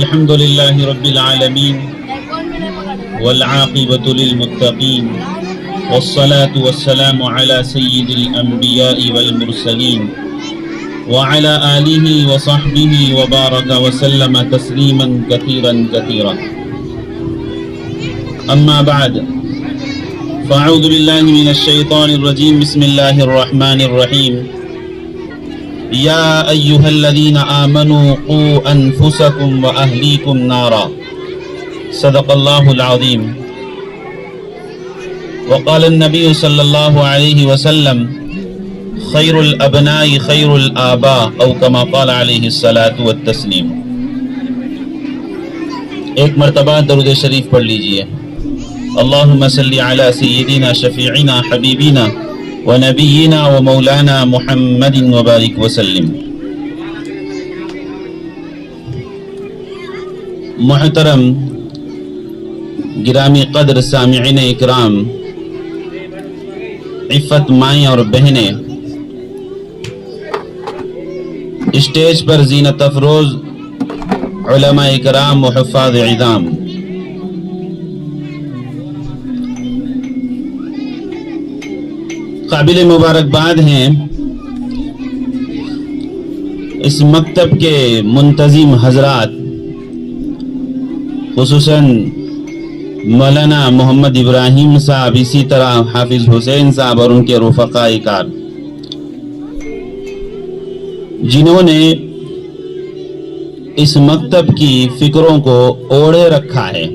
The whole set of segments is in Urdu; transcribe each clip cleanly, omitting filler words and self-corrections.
الحمد لله رب العالمين والعاقبة للمتقين والصلاة والسلام على سيد الأنبياء والمرسلين وعلى آله وصحبه وبارك وسلم تسليما كثيرا كثيرا. أما بعد، فأعوذ بالله من الشيطان الرجيم. بسم الله الرحمن الرحيم. يا أيها الذين آمنوا قوا أنفسكم وأهليكم نارا. صدق الله العظيم. وقال النبي صلى الله عليه وسلم: خير الأبناء خير الآباء، أو كما قال عليه الصلاة والتسليم. ایک مرتبہ درود شریف پڑھ لیجئے. اللهم صل على سيدنا شفيعنا حبيبنا ونبينا ومولانا محمد وبارك وسلم. محترم گرامی قدر سامعین اکرام، عفت مائیں اور بہنیں، اسٹیج پر زینت افروز علماء اکرام و حفاظ عظام، قابل مبارکباد ہیں اس مکتب کے منتظم حضرات، خصوصاً مولانا محمد ابراہیم صاحب، اسی طرح حافظ حسین صاحب اور ان کے رفقاء کار، جنہوں نے اس مکتب کی فکروں کو اوڑھے رکھا ہے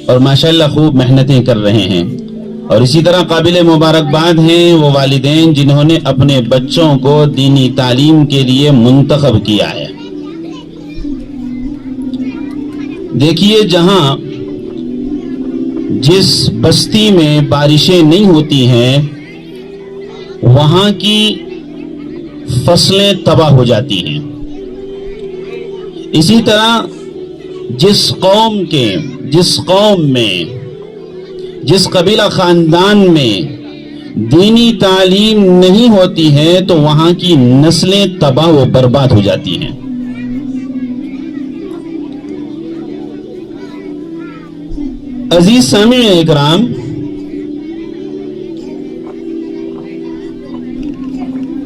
اور ماشاءاللہ خوب محنتیں کر رہے ہیں. اور اسی طرح قابل مبارکباد ہیں وہ والدین جنہوں نے اپنے بچوں کو دینی تعلیم کے لیے منتخب کیا ہے. دیکھیے، جہاں جس بستی میں بارشیں نہیں ہوتی ہیں وہاں کی فصلیں تباہ ہو جاتی ہیں. اسی طرح جس قوم میں جس قبیلہ خاندان میں دینی تعلیم نہیں ہوتی ہے تو وہاں کی نسلیں تباہ و برباد ہو جاتی ہیں. عزیز سامعین اکرام،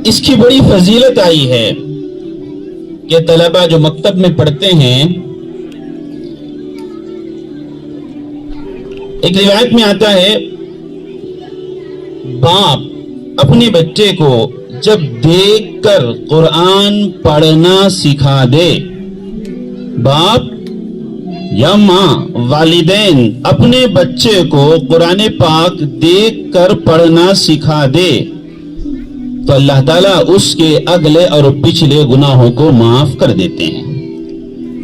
اس کی بڑی فضیلت آئی ہے کہ طلبہ جو مکتب میں پڑھتے ہیں، ایک روایت میں آتا ہے باپ اپنے بچے کو جب دیکھ کر قرآن پڑھنا سکھا دے، باپ یا ماں، والدین اپنے بچے کو قرآن پاک دیکھ کر پڑھنا سکھا دے تو اللہ تعالیٰ اس کے اگلے اور پچھلے گناہوں کو معاف کر دیتے ہیں.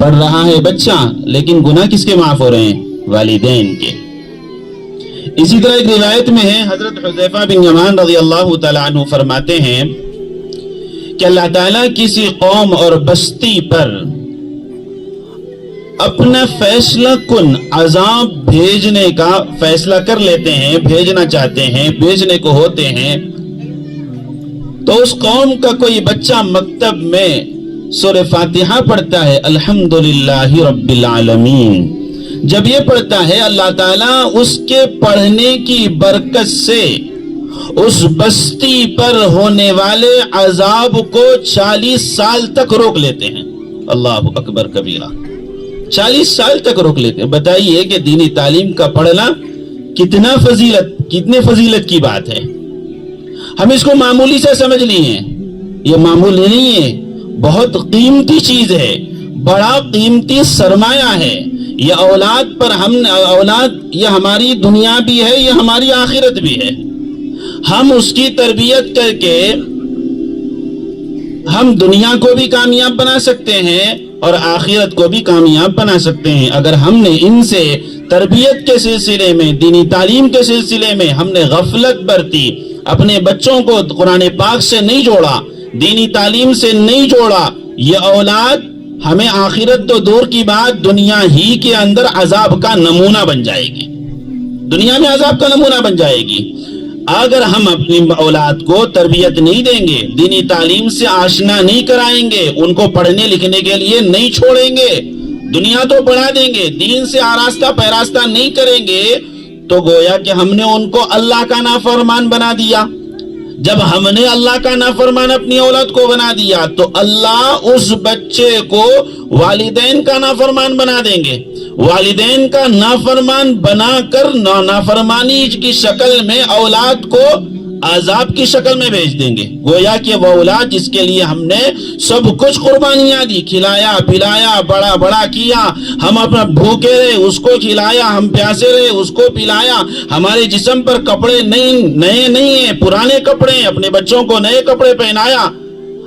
پڑھ رہا ہے بچہ لیکن گناہ کس کے معاف ہو رہے ہیں؟ والدین کے. اسی طرح ایک روایت میں ہے، حضرت حذیفہ بن یمان رضی اللہ تعالیٰ عنہ فرماتے ہیں کہ اللہ تعالیٰ کسی قوم اور بستی پر اپنا فیصلہ کن عذاب بھیجنے کا فیصلہ کر لیتے ہیں، بھیجنا چاہتے ہیں، بھیجنے کو ہوتے ہیں، تو اس قوم کا کوئی بچہ مکتب میں سورہ فاتحہ پڑھتا ہے، الحمدللہ رب العالمین. جب یہ پڑھتا ہے اللہ تعالیٰ اس کے پڑھنے کی برکت سے اس بستی پر ہونے والے عذاب کو 40 سال تک روک لیتے ہیں. اللہ اکبر کبیرہ، 40 سال تک روک لیتے ہیں. بتائیے کہ دینی تعلیم کا پڑھنا کتنے فضیلت کی بات ہے. ہم اس کو معمولی سے سمجھ لیے ہیں، یہ معمولی نہیں ہے، بہت قیمتی چیز ہے، بڑا قیمتی سرمایہ ہے. یہ اولاد یہ ہماری دنیا بھی ہے، یہ ہماری آخرت بھی ہے. ہم اس کی تربیت کر کے ہم دنیا کو بھی کامیاب بنا سکتے ہیں اور آخرت کو بھی کامیاب بنا سکتے ہیں. اگر ہم نے ان سے تربیت کے سلسلے میں، دینی تعلیم کے سلسلے میں ہم نے غفلت برتی، اپنے بچوں کو قرآن پاک سے نہیں جوڑا، دینی تعلیم سے نہیں جوڑا، یہ اولاد ہمیں آخرت تو دور کی بات دنیا ہی کے اندر عذاب کا نمونہ بن جائے گی. دنیا میں عذاب کا نمونہ بن جائے گی. اگر ہم اپنی اولاد کو تربیت نہیں دیں گے، دینی تعلیم سے آشنا نہیں کرائیں گے، ان کو پڑھنے لکھنے کے لیے نہیں چھوڑیں گے، دنیا تو پڑھا دیں گے، دین سے آراستہ پیراستہ نہیں کریں گے، تو گویا کہ ہم نے ان کو اللہ کا نافرمان بنا دیا۔ جب ہم نے اللہ کا نافرمان اپنی اولاد کو بنا دیا تو اللہ اس بچے کو والدین کا نافرمان بنا دیں گے، والدین کا نافرمان بنا کر نافرمانی کی شکل میں اولاد کو عذاب کی شکل میں بھیج دیں گے۔ گویا کہ وہ اولاد جس کے لیے ہم نے سب کچھ قربانیاں دی، کھلایا پلایا بڑا بڑا کیا، ہم اپنا بھوکے رہے اس کو کھلایا، ہم پیاسے رہے اس کو پلایا، ہمارے جسم پر کپڑے نئے نہیں ہیں، پرانے کپڑے ہیں، اپنے بچوں کو نئے کپڑے پہنایا،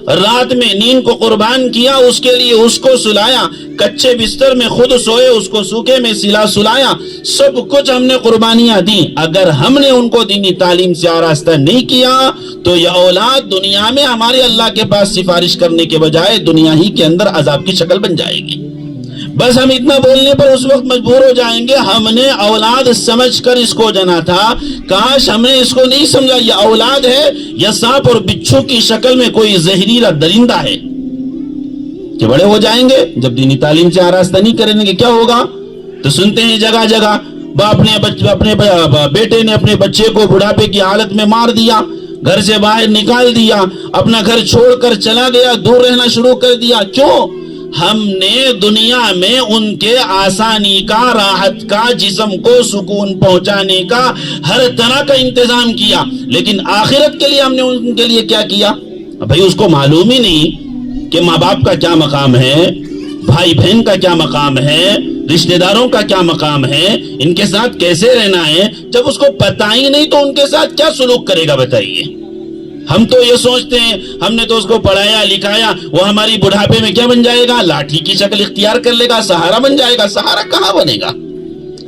رات میں نیند کو قربان کیا، اس کے لیے اس کو سلایا، کچے بستر میں خود سوئے اس کو سوکھے میں سلایا، سب کچھ ہم نے قربانیاں دی۔ اگر ہم نے ان کو دینی تعلیم سے آراستہ نہیں کیا تو یہ اولاد دنیا میں ہمارے اللہ کے پاس سفارش کرنے کے بجائے دنیا ہی کے اندر عذاب کی شکل بن جائے گی۔ بس ہم اتنا بولنے پر اس وقت مجبور ہو جائیں گے، ہم نے اولاد سمجھ کر اس کو جنا تھا، کاش ہم نے اس کو نہیں سمجھا یہ اولاد ہے، یا سانپ اور بچھو کی شکل میں کوئی زہریلا درندہ ہے۔ کہ بڑے ہو جائیں گے جب دینی تعلیم سے آراستہ نہیں کریں گے کیا ہوگا؟ تو سنتے ہیں جگہ جگہ باپ نے اپنے بیٹے نے اپنے بچے کو بڑھاپے کی حالت میں مار دیا، گھر سے باہر نکال دیا، اپنا گھر چھوڑ کر چلا گیا، دور رہنا شروع کر دیا۔ کیوں؟ ہم نے دنیا میں ان کے آسانی کا، راحت کا، جسم کو سکون پہنچانے کا ہر طرح کا انتظام کیا، لیکن آخرت کے لیے ہم نے ان کے لیے کیا کیا؟ بھائی اس کو معلوم ہی نہیں کہ ماں باپ کا کیا مقام ہے، بھائی بہن کا کیا مقام ہے، رشتہ داروں کا کیا مقام ہے، ان کے ساتھ کیسے رہنا ہے۔ جب اس کو پتہ ہی نہیں تو ان کے ساتھ کیا سلوک کرے گا بتائیے؟ ہم تو یہ سوچتے ہیں ہم نے تو اس کو پڑھایا لکھایا، وہ ہماری بڑھاپے میں کیا بن جائے گا؟ لاٹھی کی شکل اختیار کر لے گا، سہارا بن جائے گا۔ سہارا کہاں بنے گا؟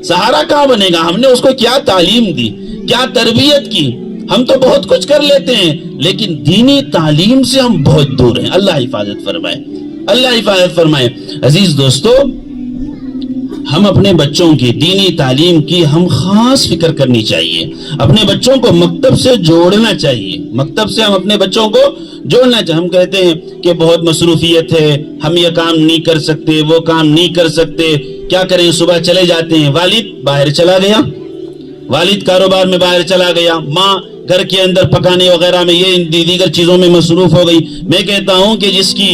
سہارا کہاں بنے گا؟ ہم نے اس کو کیا تعلیم دی، کیا تربیت کی؟ ہم تو بہت کچھ کر لیتے ہیں لیکن دینی تعلیم سے ہم بہت دور ہیں۔ اللہ حفاظت فرمائے، اللہ حفاظت فرمائے۔ عزیز دوستو، ہم اپنے بچوں کی دینی تعلیم کی ہم خاص فکر کرنی چاہیے، اپنے بچوں کو مکتب سے جوڑنا چاہیے، مکتب سے ہم اپنے بچوں کو جوڑنا چاہیے۔ ہم کہتے ہیں کہ بہت مصروفیت ہے، ہم یہ کام نہیں کر سکتے، وہ کام نہیں کر سکتے، کیا کریں؟ صبح چلے جاتے ہیں، والد باہر چلا گیا، والد کاروبار میں باہر چلا گیا، ماں گھر کے اندر پکانے وغیرہ میں یہ دیگر چیزوں میں مصروف ہو گئی۔ میں کہتا ہوں کہ جس کی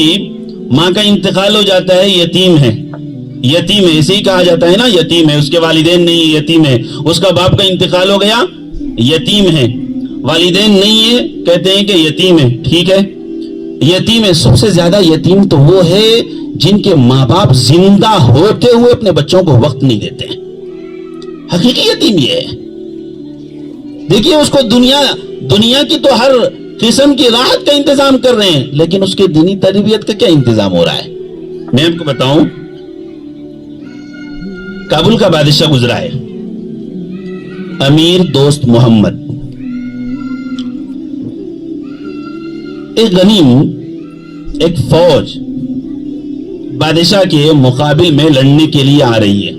ماں کا انتقال ہو جاتا ہے یتیم ہے، یتیم ہے، اسے ہی کہا جاتا ہے نا، یتیم ہے، اس کے والدین نہیں، یتیم ہے۔ اس کا باپ کا انتقال ہو گیا، یتیم ہے، والدین نہیں ہے، کہتے ہیں کہ یتیم ہے۔ ٹھیک ہے، یتیم ہے۔ سب سے زیادہ یتیم تو وہ ہے جن کے ماں باپ زندہ ہوتے ہوئے اپنے بچوں کو وقت نہیں دیتے ہیں، حقیقی یتیم یہ ہے۔ دیکھیے اس کو دنیا کی تو ہر قسم کی راحت کا انتظام کر رہے ہیں لیکن اس کے دینی تربیت کا کیا انتظام ہو رہا ہے؟ میں آپ کو بتاؤں، کابل کا بادشاہ گزرا ہے، امیر دوست محمد، ایک غنیم، ایک فوج بادشاہ کے مقابل میں لڑنے کے لیے آ رہی ہے۔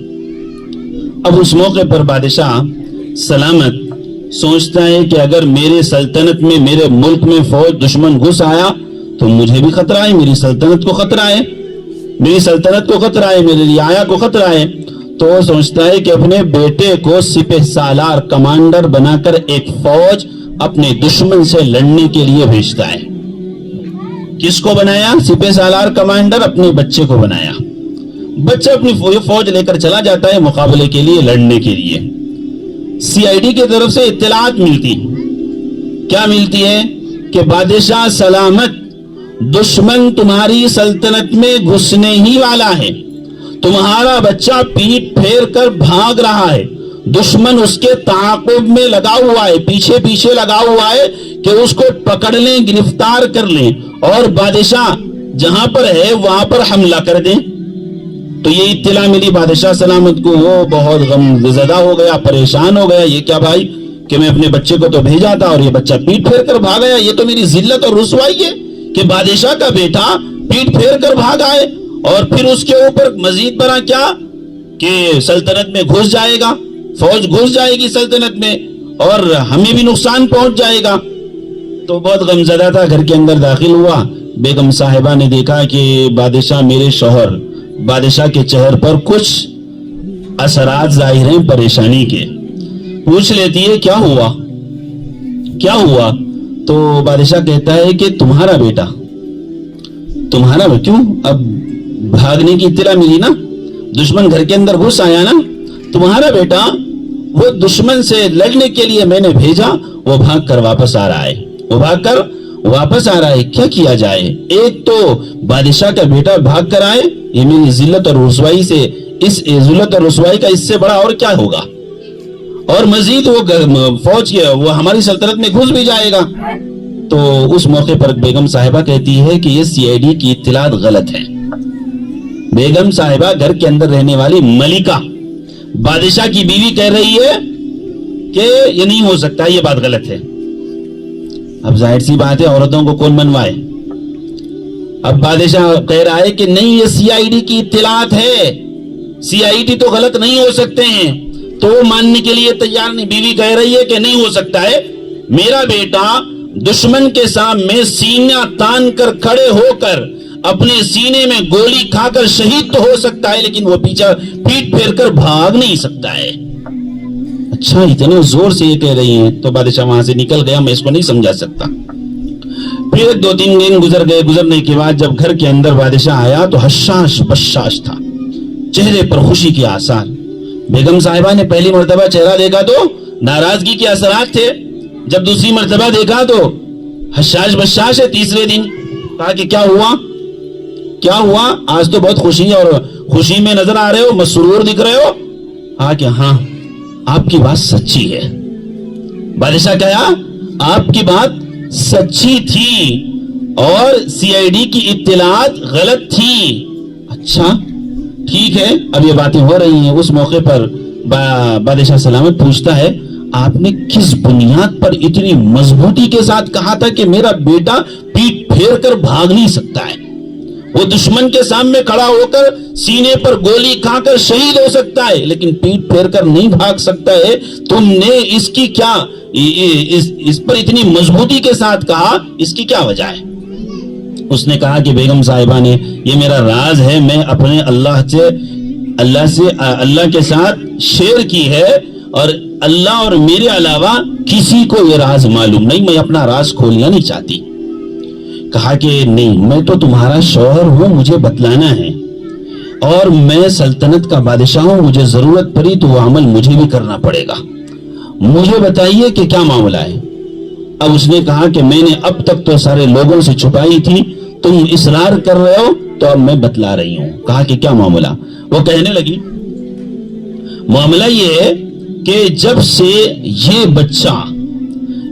اب اس موقع پر بادشاہ سلامت سوچتا ہے کہ اگر میرے سلطنت میں، میرے ملک میں فوج دشمن گھس آیا تو مجھے بھی خطرہ ہے، میری سلطنت کو خطرہ ہے، میری سلطنت کو خطرہ ہے، میرے رعایا کو خطرہ ہے۔ تو وہ سوچتا ہے کہ اپنے بیٹے کو سپہ سالار کمانڈر بنا کر ایک فوج اپنے دشمن سے لڑنے کے لیے بھیجتا ہے۔ کس کو بنایا؟ سپہ سالار کمانڈر، اپنے بچے کو بنایا۔ بچہ اپنی فوج لے کر چلا جاتا ہے مقابلے کے لیے، لڑنے کے لیے۔ سی آئی ڈی کی طرف سے اطلاعات ملتی، کیا ملتی ہے؟ کہ بادشاہ سلامت، دشمن تمہاری سلطنت میں گھسنے ہی والا ہے، تمہارا بچہ پیٹ پھیر کر بھاگ رہا ہے، دشمن اس کے تعاقب میں لگا ہوا ہے، پیچھے پیچھے لگا ہوا ہے کہ اس کو پکڑ لیں، گرفتار کر لیں اور بادشاہ جہاں پر ہے وہاں پر حملہ کر دیں۔ تو یہ اطلاع ملی بادشاہ سلامت کو، وہ بہت غم زدہ ہو گیا، پریشان ہو گیا۔ یہ کیا بھائی کہ میں اپنے بچے کو تو بھیجا تھا اور یہ بچہ پیٹ پھیر کر بھاگ گیا، یہ تو میری ذلت اور رسوائی ہے کہ بادشاہ کا بیٹا پیٹ پھیر کر بھاگ آئے اور پھر اس کے اوپر مزید برآں کیا کہ سلطنت میں گھس جائے گا، فوج گھس جائے گی سلطنت میں اور ہمیں بھی نقصان پہنچ جائے گا. تو بہت غمزدہ تھا, گھر کے اندر داخل ہوا. بیگم صاحبہ نے دیکھا کہ بادشاہ میرے شوہر, بادشاہ کے چہر پر کچھ اثرات ظاہر ہیں پریشانی کے. پوچھ لیتی ہے کیا ہوا کیا ہوا. تو بادشاہ کہتا ہے کہ تمہارا بیٹا کیوں, اب بھاگنے کی اطلاع ملی نا, دشمن گھر کے اندر گھس آیا نا, تمہارا بیٹا وہ دشمن سے لڑنے کے لیے میں نے بھیجا, وہ بھاگ کر واپس آ رہا ہے. کیا جائے, ایک تو بادشاہ کا بیٹا بھاگ کر آئے, یہ میری ذلت اور رسوائی سے, اس ذلت اور رسوائی کا اس سے بڑا اور کیا ہوگا, اور مزید وہ فوج وہ ہماری سلطنت میں گھس بھی جائے گا. تو اس موقع پر بیگم صاحبہ کہتی ہے کہ یہ سی آئی ڈی کی اطلاعات غلط ہے. بیگم صاحبہ گھر کے اندر رہنے والی ملکہ, بادشاہ کی بیوی کہہ رہی ہے کہ یہ نہیں ہو سکتا, یہ بات غلط ہے. اب ظاہر سی بات ہے, عورتوں کو کون منوائے. اب بادشاہ کہہ رہا ہے کہ نہیں, یہ سی آئی ڈی کی اطلاعات ہے, سی آئی ڈی تو غلط نہیں ہو سکتے ہیں. تو وہ ماننے کے لیے تیار نہیں. بیوی کہہ رہی ہے کہ نہیں ہو سکتا ہے, میرا بیٹا دشمن کے سامنے سینہ تان کر کھڑے ہو کر اپنے سینے میں گولی کھا کر شہید تو ہو سکتا ہے, لیکن وہ پیٹ پھیر کر بھاگ نہیں سکتا ہے. اچھا, اتنے زور سے یہ کہہ رہی ہیں. تو بادشاہ وہاں سے نکل گیا, میں اس کو نہیں سمجھا سکتا. پھر 2-3 دن گزر گئے. گزرنے کے بعد جب گھر کے اندر بادشاہ آیا تو حشاش بشاش تھا, چہرے پر خوشی کے آثار. بیگم صاحبہ نے پہلی مرتبہ چہرہ دیکھا تو ناراضگی کے اثرات تھے, جب دوسری مرتبہ دیکھا تو حشاش بشاش ہے. تیسرے دن کہا کہ کیا ہوا, آج تو بہت خوشی ہے اور خوشی میں نظر آ رہے ہو, مسرور دکھ رہے ہو. کہا کہ ہاں, آپ کی بات سچی ہے. بادشاہ کہا آپ کی بات سچی تھی اور سی آئی ڈی کی اطلاعات غلط تھی. اچھا ٹھیک ہے, اب یہ باتیں ہو رہی ہیں. اس موقع پر بادشاہ سلامت پوچھتا ہے آپ نے کس بنیاد پر اتنی مضبوطی کے ساتھ کہا تھا کہ میرا بیٹا پیٹ پھیر کر بھاگ نہیں سکتا ہے, وہ دشمن کے سامنے کھڑا ہو کر سینے پر گولی کھا کر شہید ہو سکتا ہے, لیکن پیٹ پھیر کر نہیں بھاگ سکتا ہے. تم نے اس کی کیا, اس پر اتنی مضبوطی کے ساتھ کہا, اس کی کیا وجہ ہے. اس نے کہا کہ بیگم صاحبہ نے, یہ میرا راز ہے, میں اپنے اللہ کے ساتھ شیئر کی ہے, اور اللہ اور میرے علاوہ کسی کو یہ راز معلوم نہیں, میں اپنا راز کھولنا نہیں چاہتی. کہا کہ نہیں, میں تو تمہارا شوہر ہوں, مجھے بتلانا ہے, اور میں سلطنت کا بادشاہ ہوں, مجھے ضرورت پڑی تو وہ عمل مجھے بھی کرنا پڑے گا. مجھے بتائیے کہ کیا معاملہ ہے. اب اس نے کہا کہ میں نے اب تک تو سارے لوگوں سے چھپائی تھی, تم اصرار کر رہے ہو تو اب میں بتلا رہی ہوں. کہا کہ کیا معاملہ. وہ کہنے لگی معاملہ یہ ہے کہ جب سے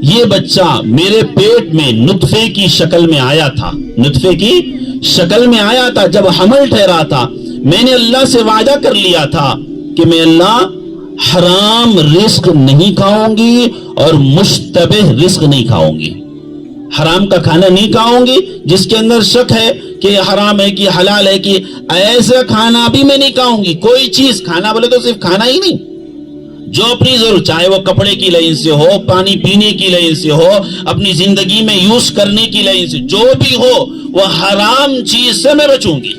یہ بچہ میرے پیٹ میں نطفے کی شکل میں آیا تھا, جب حمل ٹھہرا تھا, میں نے اللہ سے وعدہ کر لیا تھا کہ میں اللہ حرام رزق نہیں کھاؤں گی اور مشتبہ رزق نہیں کھاؤں گی. حرام کا کھانا نہیں کھاؤں گی جس کے اندر شک ہے کہ حرام ہے کہ حلال ہے, کہ ایسا کھانا بھی میں نہیں کھاؤں گی. کوئی چیز کھانا بولے تو صرف کھانا ہی نہیں, جو اپنی ضرورت, چاہے وہ کپڑے کی لائن سے ہو, پانی پینے کی لائن سے ہو, اپنی زندگی میں یوز کرنے کی لائن سے, جو بھی ہو وہ حرام چیز سے میں بچوں گی.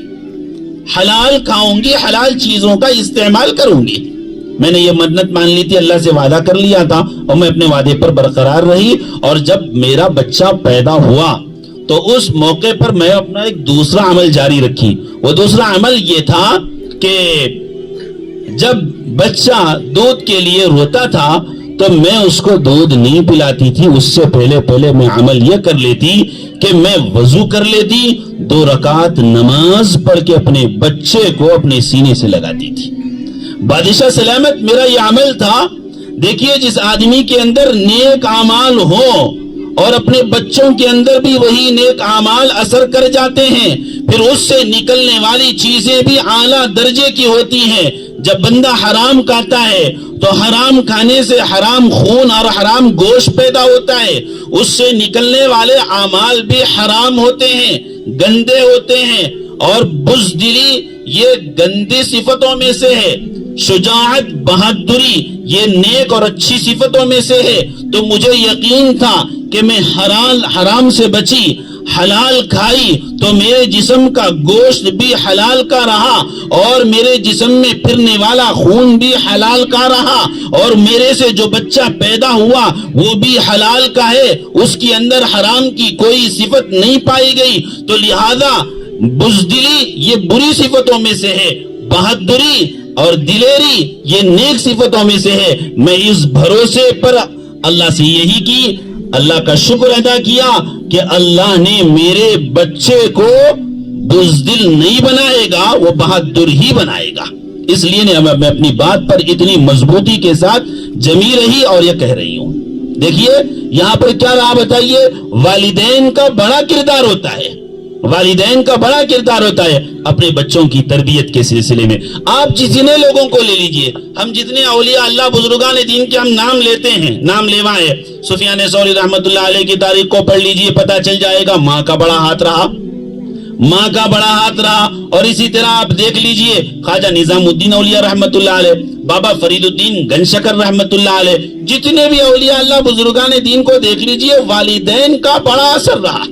حلال کھاؤں گی, حلال چیزوں کا استعمال کروں گی. میں نے یہ منت مان لی تھی, اللہ سے وعدہ کر لیا تھا, اور میں اپنے وعدے پر برقرار رہی. اور جب میرا بچہ پیدا ہوا تو اس موقع پر میں اپنا ایک دوسرا عمل جاری رکھی. وہ دوسرا عمل یہ تھا کہ جب بچہ دودھ کے لیے روتا تھا تو میں اس کو دودھ نہیں پلاتی تھی. اس سے پہلے میں عمل یہ کر لیتی کہ میں وضو کر لیتی, 2 رکعت نماز پڑھ کے اپنے بچے کو اپنے سینے سے لگاتی تھی. بادشاہ سلامت میرا یہ عمل تھا. دیکھیے, جس آدمی کے اندر نیک اعمال ہو اور اپنے بچوں کے اندر بھی وہی نیک اعمال اثر کر جاتے ہیں, پھر اس سے نکلنے والی چیزیں بھی اعلیٰ درجے کی ہوتی ہیں. جب بندہ حرام کھاتا ہے تو حرام کھانے سے حرام خون اور حرام گوشت پیدا ہوتا ہے, اس سے نکلنے والے اعمال بھی حرام ہوتے ہیں, گندے ہوتے ہیں, اور بزدلی یہ گندی صفتوں میں سے ہے. شجاعت، بہادری یہ نیک اور اچھی صفتوں میں سے ہے، تو مجھے یقین تھا کہ میں حرام سے بچی، حلال کھائی تو میرے جسم کا گوشت بھی حلال کا رہا، اور میرے جسم میں پھرنے والا خون بھی حلال کا رہا، اور میرے سے جو بچہ پیدا ہوا وہ بھی حلال کا ہے، اس کے اندر حرام کی کوئی صفت نہیں پائی گئی۔ تو لہذا بزدلی یہ بری صفتوں میں سے ہے، بہادری اور دلیری یہ نیک صفتوں میں سے ہے۔ میں اس بھروسے پر اللہ سے یہی کی، اللہ کا شکر ادا کیا کہ اللہ نے میرے بچے کو بزدل نہیں بنائے گا، وہ بہادر ہی بنائے گا۔ اس لیے میں اپنی بات پر اتنی مضبوطی کے ساتھ جمی رہی اور یہ کہہ رہی ہوں۔ دیکھیے یہاں پر کیا رہا بتائیے، والدین کا بڑا کردار ہوتا ہے، والدین کا بڑا کردار ہوتا ہے اپنے بچوں کی تربیت کے سلسلے میں۔ آپ جتنے لوگوں کو لے لیجئے، ہم جتنے اولیاء اللہ بزرگان دین کے ہم نام لیتے ہیں، نام لیوائے، سفیان ثوری رحمت اللہ علیہ کی تاریخ کو پڑھ لیجئے، پتہ چل جائے گا ماں کا بڑا ہاتھ رہا، ماں کا بڑا ہاتھ رہا۔ اور اسی طرح آپ دیکھ لیجئے خواجہ نظام الدین اولیاء رحمت اللہ علیہ، بابا فرید الدین گنشکر رحمت اللہ علیہ، جتنے بھی اولیاء اللہ بزرگان دین کو دیکھ لیجئے، والدین کا بڑا اثر رہا۔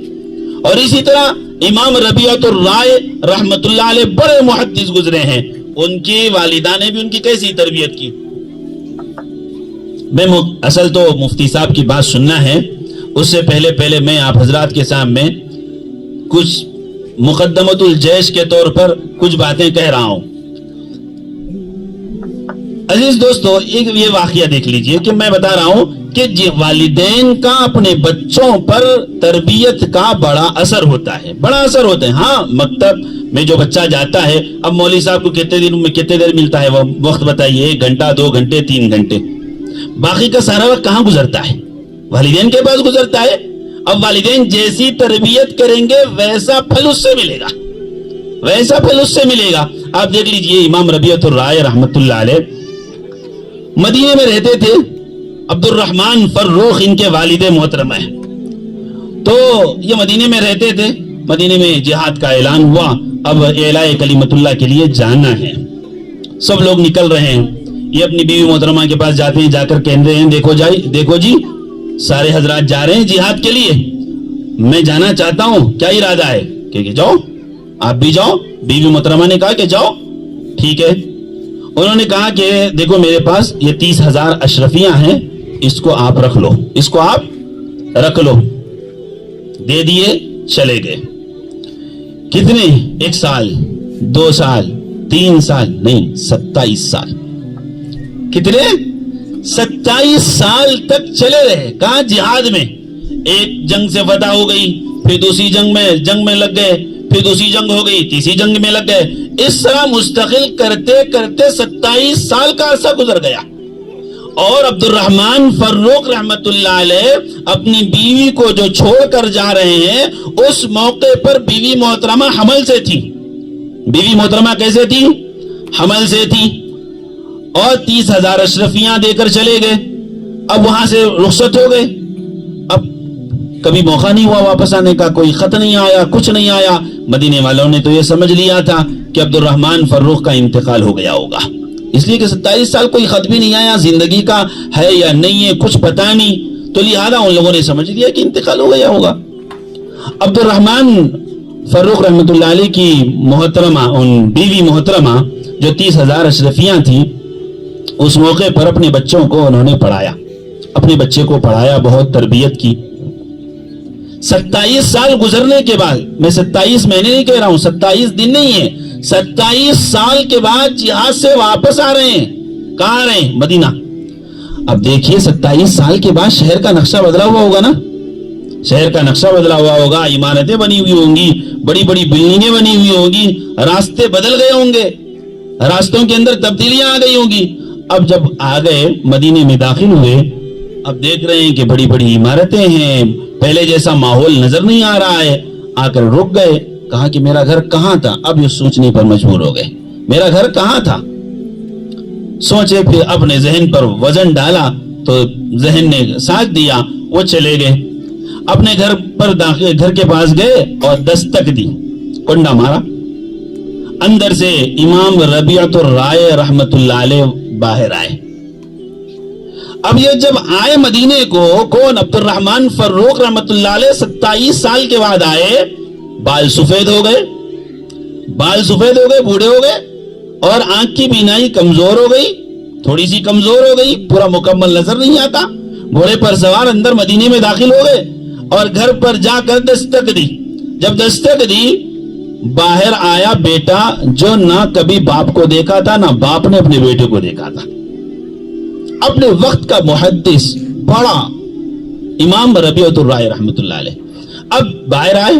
اور اسی طرح امام ربیعۃ الرائے رحمت اللہ علیہ بڑے محدث گزرے ہیں، ان کی والدہ نے بھی ان کی کیسی تربیت کی۔ میں اصل تو مفتی صاحب کی بات سننا ہے، اس سے پہلے میں آپ حضرات کے سامنے کچھ مقدمۃ الجیش کے طور پر کچھ باتیں کہہ رہا ہوں۔ عزیز دوستو، ایک یہ واقعہ دیکھ لیجئے کہ میں بتا رہا ہوں کہ والدین کا اپنے بچوں پر تربیت کا بڑا اثر ہوتا ہے، بڑا اثر ہوتا ہے۔ ہاں، مکتب میں جو بچہ جاتا ہے، اب مولوی صاحب کو کتنے دیر ملتا ہے، وہ وقت بتائیے، 1 گھنٹہ 2 گھنٹے 3 گھنٹے، باقی کا سارا وقت کہاں گزرتا ہے؟ والدین کے پاس گزرتا ہے۔ اب والدین جیسی تربیت کریں گے ویسا پھل اس سے ملے گا، ویسا پھل اس سے ملے گا۔ آپ دیکھ لیجئے امام ربیعۃ الرائے رحمت اللہ علیہ مدینے میں رہتے تھے، عبد الرحمن فروخ ان کے والد محترمہ ہیں، تو یہ مدینے میں رہتے تھے۔ مدینے میں جہاد کا اعلان ہوا، اب اعلاء کلمت اللہ کے لیے جانا ہے، سب لوگ نکل رہے ہیں۔ یہ اپنی بیوی محترمہ کے پاس جاتے ہیں، جا کر کہہ رہے ہیں دیکھو جی سارے حضرات جا رہے ہیں جہاد کے لیے، میں جانا چاہتا ہوں، کیا ارادہ ہے؟ کہ جاؤ، آپ بھی جاؤ۔ بیوی محترمہ نے کہا کہ جاؤ، ٹھیک ہے۔ انہوں نے کہا کہ دیکھو میرے پاس یہ 30,000 اشرفیاں ہیں، اس کو آپ رکھ لو، اس کو آپ رکھ لو۔ دے دیے، چلے گئے۔ کتنے؟ 1 سال 2 سال 3 سال نہیں، 27 سال۔ کتنے؟ 27 سال تک چلے رہے۔ کہاں؟ جہاد میں۔ ایک جنگ سے فتح ہو گئی، پھر دوسری جنگ میں لگ گئے، پھر دوسری جنگ ہو گئی، تیسری جنگ میں لگ گئے۔ اس طرح مستقل کرتے کرتے 27 سال کا عرصہ گزر گیا۔ اور عبد الرحمن فروخ رحمت اللہ علیہ اپنی بیوی کو جو چھوڑ کر جا رہے ہیں، اس موقع پر بیوی محترمہ حمل سے تھی۔ بیوی محترمہ کیسے تھی؟ حمل سے تھی، اور 30,000 اشرفیاں دے کر چلے گئے۔ اب وہاں سے رخصت ہو گئے، اب کبھی موقع نہیں ہوا واپس آنے کا، کوئی خط نہیں آیا، کچھ نہیں آیا۔ مدینے والوں نے تو یہ سمجھ لیا تھا کہ عبد الرحمن فروخ کا انتقال ہو گیا ہوگا، اس لیے کہ 27 سال کوئی خط بھی نہیں آیا، زندگی کا ہے یا نہیں ہے کچھ پتا نہیں، تو لہذا ان لوگوں نے سمجھ لیا کہ انتقال ہو گیا ہوگا۔ عبد الرحمن فروخ رحمت اللہ علیہ کی محترمہ، ان بیوی محترمہ جو 30,000 اشرفیاں تھیں، اس موقع پر اپنے بچوں کو انہوں نے پڑھایا، اپنے بچے کو پڑھایا، بہت تربیت کی۔ 27 سال گزرنے کے بعد، میں 27 مہینے نہیں کہہ رہا ہوں، 27 دن نہیں ہے، 27 سال کے بعد جہاد سے واپس آ رہے ہیں۔ کہاں آ رہے ہیں؟ مدینہ۔ اب دیکھیے 27 سال کے بعد شہر کا نقشہ بدلا ہوا ہوگا نا، شہر کا نقشہ بدلا ہوا ہوگا، عمارتیں بنی ہوئی ہوں گی، بڑی بڑی بلڈنگیں بنی ہوئی ہوں گی، راستے بدل گئے ہوں گے، راستوں کے اندر تبدیلیاں آ گئی ہوں گی۔ اب جب آ گئے مدینے میں داخل ہوئے، اب دیکھ رہے ہیں کہ بڑی بڑی عمارتیں ہیں، پہلے جیسا ماحول نظر نہیں آ رہا ہے۔ آ کر رک گئے، کہا کہ میرا گھر کہاں تھا؟ اب یہ سوچنے پر مجبور ہو گئے، میرا گھر کہاں تھا؟ سوچے، پھر اپنے ذہن پر وزن ڈالا تو ذہن نے ساتھ دیا، وہ چلے گئے اپنے گھر پر، گھر کے پاس گئے اور دستک دی، کنڈا مارا۔ اندر سے امام ربیعۃ الرائے رحمت اللہ علیہ باہر آئے. اب یہ جب آئے مدینے کو, کون؟ عبد الرحمن فروخ رحمت اللہ علیہ 27 سال کے بعد آئے. بال سفید ہو گئے, بوڑھے ہو گئے, اور آنکھ کی بینائی کمزور ہو گئی, تھوڑی سی کمزور ہو گئی, پورا مکمل نظر نہیں آتا. گھوڑے پر سوار اندر مدینے میں داخل ہو گئے اور گھر پر جا کر دستک دی. جب دستک دی, باہر آیا بیٹا جو نہ کبھی باپ کو دیکھا تھا, نہ باپ نے اپنے بیٹے کو دیکھا تھا. اپنے وقت کا محدث بڑا امام ربیعۃ الرائے رحمت اللہ علیہ. اب باہر آئے,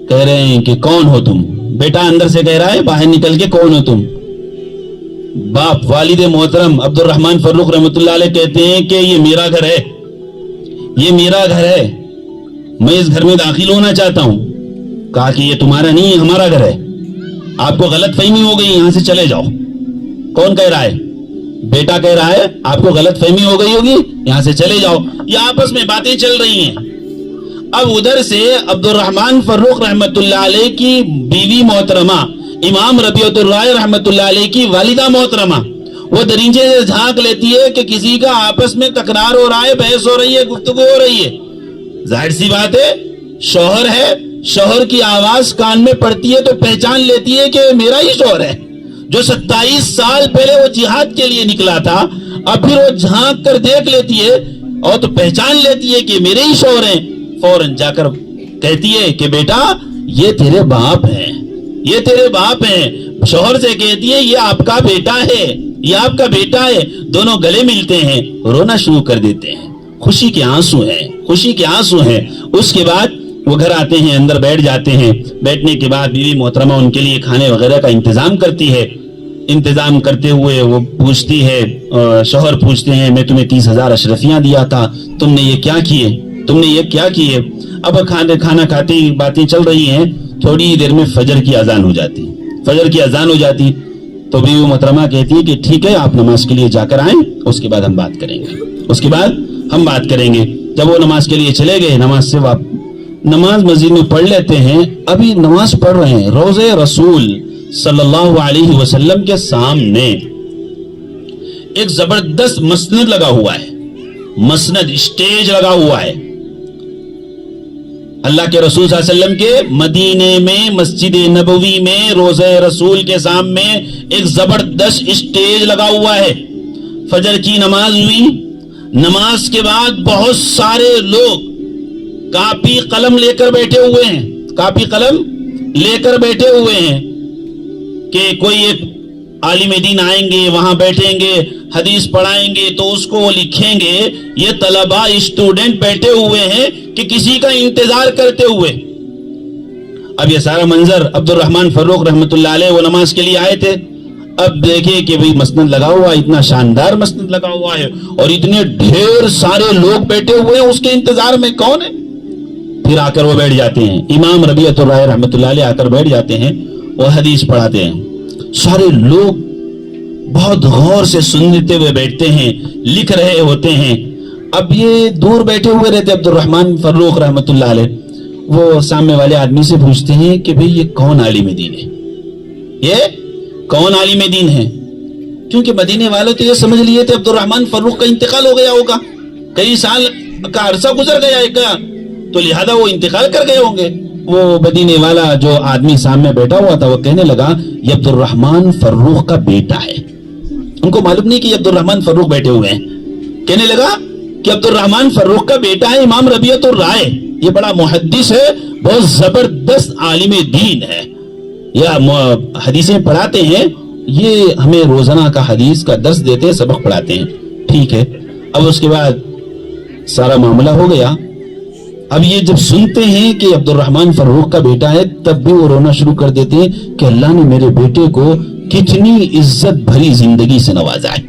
کہہ رہے ہیں کہ کون ہو تم؟ بیٹا اندر سے کہہ رہا ہے باہر نکل کے, کون ہو تم؟ باپ والد محترم عبد الرحمن فروخ رحمت اللہ علیہ کہتے ہیں کہ یہ میرا گھر ہے, یہ میرا گھر ہے, میں اس گھر میں داخل ہونا چاہتا ہوں. کہا کہ یہ تمہارا نہیں ہے, ہمارا گھر ہے, آپ کو غلط فہمی ہو گئی, یہاں سے چلے جاؤ. کون کہہ رہا ہے؟ بیٹا کہہ رہا ہے آپ کو غلط فہمی ہو گئی ہوگی, یہاں سے چلے جاؤ. یہ آپس میں باتیں چل رہی ہیں. اب ادھر سے عبد الرحمن فروخ رحمت اللہ علیہ کی بیوی محترمہ امام ربیعۃ الرائے رحمت اللہ علیہ کی والدہ محترمہ, وہ دریچے سے جھانک لیتی ہے کہ کسی کا آپس میں تکرار ہو رہا ہے, بحث ہو رہی ہے, گفتگو ہو رہی ہے. ظاہر سی بات ہے, شوہر ہے, شوہر کی آواز کان میں پڑتی ہے تو پہچان لیتی ہے کہ میرا ہی شوہر ہے, جو 27 سال پہلے وہ جہاد کے لیے نکلا تھا. اب پھر وہ جھانک کر دیکھ لیتی ہے اور تو پہچان لیتی ہے کہ میرے ہی شوہر ہیں. فوراً جا کر کہتی ہے کہ بیٹا یہ تیرے باپ ہیں, یہ تیرے باپ ہیں. شوہر سے کہتی ہے یہ آپ کا بیٹا ہے, یہ آپ کا بیٹا ہے. دونوں گلے ملتے ہیں, رونا شروع کر دیتے ہیں. خوشی کے آنسو ہیں, خوشی کے آنسو ہیں. اس کے بعد وہ گھر آتے ہیں, اندر بیٹھ جاتے ہیں. بیٹھنے کے بعد بیوی محترمہ ان کے لیے کھانے وغیرہ کا انتظام کرتی ہے. انتظام کرتے ہوئے وہ پوچھتی ہے, شوہر پوچھتے ہیں میں تمہیں 30,000 اشرفیاں دیا تھا, تم نے یہ کیا کیے, تم نے یہ کیا کیے؟ اب کھانا کھاتے باتیں چل رہی ہیں. تھوڑی دیر میں فجر کی اذان ہو جاتی, فجر کی اذان ہو جاتی. تو بیوی محترمہ کہتی ہے کہ ٹھیک ہے آپ نماز کے لیے جا کر آئیں, اس کے بعد ہم بات کریں گے, اس کے بعد ہم بات کریں گے. جب وہ نماز کے لیے چلے گئے, نماز سے نماز مسجد میں پڑھ لیتے ہیں. ابھی نماز پڑھ رہے ہیں, روضے رسول صلی اللہ علیہ وسلم کے سامنے ایک زبردست مسند لگا ہوا ہے, مسند اسٹیج لگا ہوا ہے. اللہ کے رسول صلی اللہ علیہ وسلم کے مدینے میں مسجد نبوی میں روضہ رسول کے سامنے ایک زبردست اسٹیج لگا ہوا ہے. فجر کی نماز ہوئی, نماز کے بعد بہت سارے لوگ کاپی قلم لے کر بیٹھے ہوئے ہیں, کاپی قلم لے کر بیٹھے ہوئے ہیں کہ کوئی ایک عالم دین آئیں گے, وہاں بیٹھیں گے, حدیث پڑھائیں گے تو اس کو وہ لکھیں گے. یہ طلباء اسٹوڈنٹ بیٹھے ہوئے ہیں کہ کسی کا انتظار کرتے ہوئے. اب یہ سارا منظر عبد الرحمن فروخ رحمت اللہ علیہ وہ نماز کے لیے آئے تھے. اب دیکھیں کہ بھئی مسند لگا ہوا, اتنا شاندار مسند لگا ہوا ہے اور اتنے ڈھیر سارے لوگ بیٹھے ہوئے ہیں, اس کے انتظار میں کون ہے؟ پھر آ کر وہ بیٹھ جاتے ہیں. امام ربیعۃ الرائے رحمت اللہ علیہ آ کر بیٹھ جاتے ہیں, وہ حدیث پڑھاتے ہیں. سارے لوگ بہت غور سے سنتے ہوئے بیٹھتے ہیں, لکھ رہے ہوتے ہیں. اب یہ دور بیٹھے ہوئے رہتے عبد الرحمن فروخ رحمت اللہ علیہ. وہ سامنے والے آدمی سے پوچھتے ہیں کہ بھئی یہ کون عالم دین ہے, یہ کون عالم دین ہے؟ کیونکہ مدینے والے تو یہ سمجھ لیے تھے عبد الرحمن فروخ کا انتقال ہو گیا ہوگا, کئی سال کا عرصہ گزر گیا ہے کا, تو لہذا وہ انتقال کر گئے ہوں گے. وہ مدینے والا جو آدمی سامنے بیٹھا ہوا تھا وہ کہنے لگا یہ عبد الرحمن فروخ کا بیٹا ہے. ان کو معلوم نہیں کہ یہ عبد الرحمن فروخ بیٹھے ہوئے ہیں. کہنے لگا کہ عبد الرحمن فروخ کا بیٹا ہے امام ربیعۃ الرائے, یہ بڑا محدث ہے, بہت زبردست عالم دین ہے, یا حدیثیں پڑھاتے ہیں, یہ ہمیں روزانہ کا حدیث کا درس دیتے ہیں, سبق پڑھاتے ہیں. ٹھیک ہے. اب اس کے بعد سارا معاملہ ہو گیا. اب یہ جب سنتے ہیں کہ عبد الرحمن فروخ کا بیٹا ہے تب بھی وہ رونا شروع کر دیتے ہیں کہ اللہ نے میرے بیٹے کو کتنی عزت بھری زندگی سے نوازا ہے,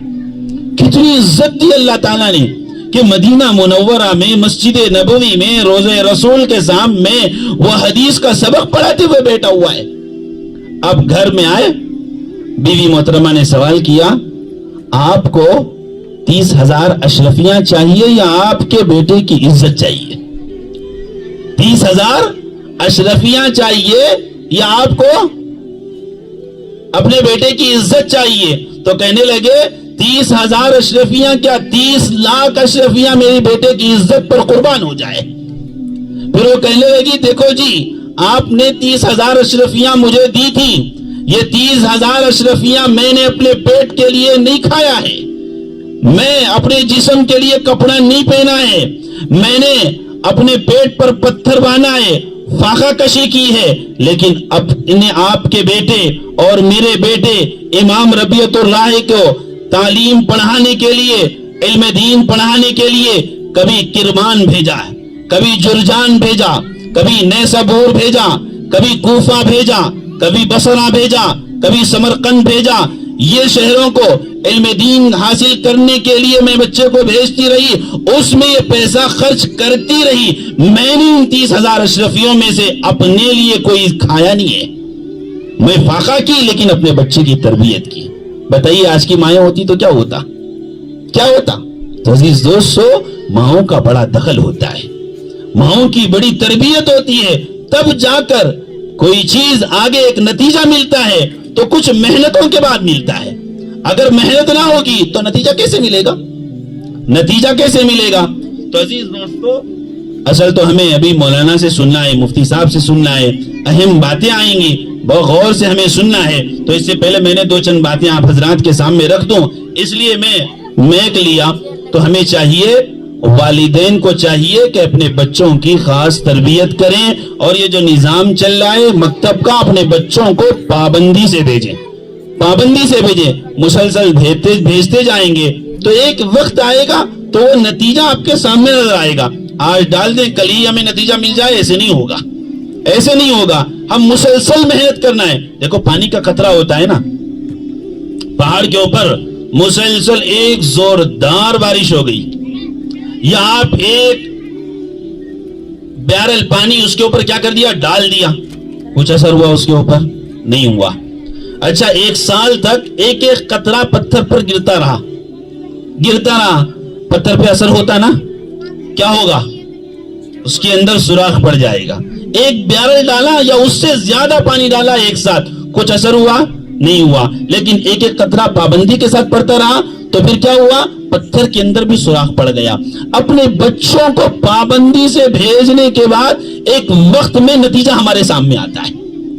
کتنی عزت دی اللہ تعالیٰ نے کہ مدینہ منورہ میں مسجد نبوی میں روضہ رسول کے سامنے وہ حدیث کا سبق پڑھاتے ہوئے بیٹھا ہوا ہے. اب گھر میں آئے, بیوی محترمہ نے سوال کیا آپ کو 30,000 اشرفیاں چاہیے یا آپ کے بیٹے کی عزت چاہیے؟ 30,000 اشرفیاں چاہیے یا آپ کو اپنے بیٹے کی عزت چاہیے، تو کہنے لگے 30,000 اشرفیاں کیا 30 لاکھ اشرفیاں میری بیٹے کی عزت پر قربان ہو جائے۔ پھر وہ کہنے لگی دیکھو جی آپ نے 30,000 اشرفیاں مجھے دی تھی، یہ 30,000 اشرفیاں میں نے اپنے پیٹ کے لیے نہیں کھایا ہے، میں اپنے جسم کے لیے کپڑا نہیں پہنا ہے، میں نے اپنے پیٹ پر پتھر باندھا ہے، فاقہ کشی کی ہے، لیکن اب انہیں آپ کے بیٹے اور میرے بیٹے امام ربیعۃ الرائے کو تعلیم پڑھانے کے لیے، علم دین پڑھانے کے لیے کبھی کرمان بھیجا، کبھی جرجان بھیجا، کبھی نیسابور بھیجا، کبھی کوفہ بھیجا، کبھی بصرہ بھیجا، کبھی سمرقند بھیجا۔ یہ شہروں کو علم دین حاصل کرنے کے لیے میں بچے کو بھیجتی رہی، اس میں یہ پیسہ خرچ کرتی رہی، میں نے ان 30,000 اشرفیوں میں سے اپنے لیے کوئی کھایا نہیں ہے، میں فاقہ کی لیکن اپنے بچے کی تربیت کی۔ بتائیے آج کی مائیں ہوتی تو کیا ہوتا؟ تو عزیز دوستو، ماؤں کا بڑا دخل ہوتا ہے، ماؤں کی بڑی تربیت ہوتی ہے، تب جا کر کوئی چیز آگے ایک نتیجہ ملتا ہے تو کچھ محنتوں کے بعد ملتا ہے۔ اگر محنت نہ ہوگی تو نتیجہ کیسے ملے گا؟ تو عزیز دوستو، اصل تو ہمیں ابھی مولانا سے سننا ہے، مفتی صاحب سے سننا ہے، اہم باتیں آئیں گی، بہت غور سے ہمیں سننا ہے، تو اس سے پہلے میں نے 2 باتیں آپ حضرات کے سامنے رکھ دوں، اس لیے میں میک لیا۔ تو ہمیں چاہیے، والدین کو چاہیے کہ اپنے بچوں کی خاص تربیت کریں، اور یہ جو نظام چل رہا ہے مکتب کا، اپنے بچوں کو پابندی سے بھیجیں، مسلسل بھیجتے جائیں گے تو ایک وقت آئے گا تو وہ نتیجہ آپ کے سامنے نظر آئے گا۔ آج ڈال دیں کل ہی ہمیں نتیجہ مل جائے، ایسے نہیں ہوگا، ہم مسلسل محنت کرنا ہے۔ دیکھو پانی کا قطرہ ہوتا ہے نا، پہاڑ کے اوپر مسلسل ایک زوردار بارش ہو گئی، یا آپ ایک بیرل پانی اس کے اوپر کیا کر دیا، ڈال دیا، کچھ اثر ہوا اس کے اوپر؟ نہیں ہوا۔ اچھا 1 سال تک ایک قطرہ پتھر پر گرتا رہا، پتھر پہ اثر ہوتا نا، کیا ہوگا؟ اس کے اندر سوراخ پڑ جائے گا۔ ایک بیرل ڈالا یا اس سے زیادہ پانی ڈالا ایک ساتھ، کچھ اثر ہوا؟ نہیں ہوا۔ لیکن ایک قطرہ پابندی کے ساتھ پڑتا رہا تو پھر کیا ہوا؟ پتھر کے اندر بھی سوراخ پڑ گیا۔ اپنے بچوں کو پابندی سے بھیجنے کے بعد ایک وقت میں نتیجہ ہمارے سامنے آتا ہے،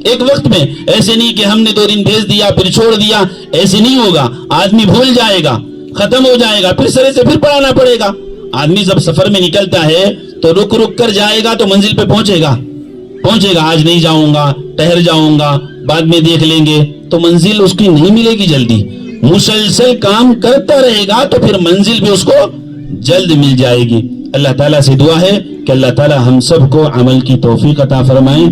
ایک وقت میں، ایسے نہیں کہ ہم نے 2 دن بھیج دیا پھر چھوڑ دیا، ایسے نہیں ہوگا، آدمی بھول جائے گا، ختم ہو جائے گا، پھر سرے سے پھر پڑھانا پڑے گا۔ آدمی جب سفر میں نکلتا ہے تو رک کر جائے گا تو منزل پہ پہنچے گا، آج نہیں جاؤں گا، ٹہر جاؤں گا، بعد میں دیکھ لیں گے، تو منزل اس کی نہیں ملے گی جلدی۔ مسلسل کام کرتا رہے گا تو پھر منزل بھی اس کو جلد مل جائے گی۔ اللہ تعالیٰ سے دعا ہے کہ اللہ تعالیٰ ہم سب کو عمل کی توفیق عطا فرمائے۔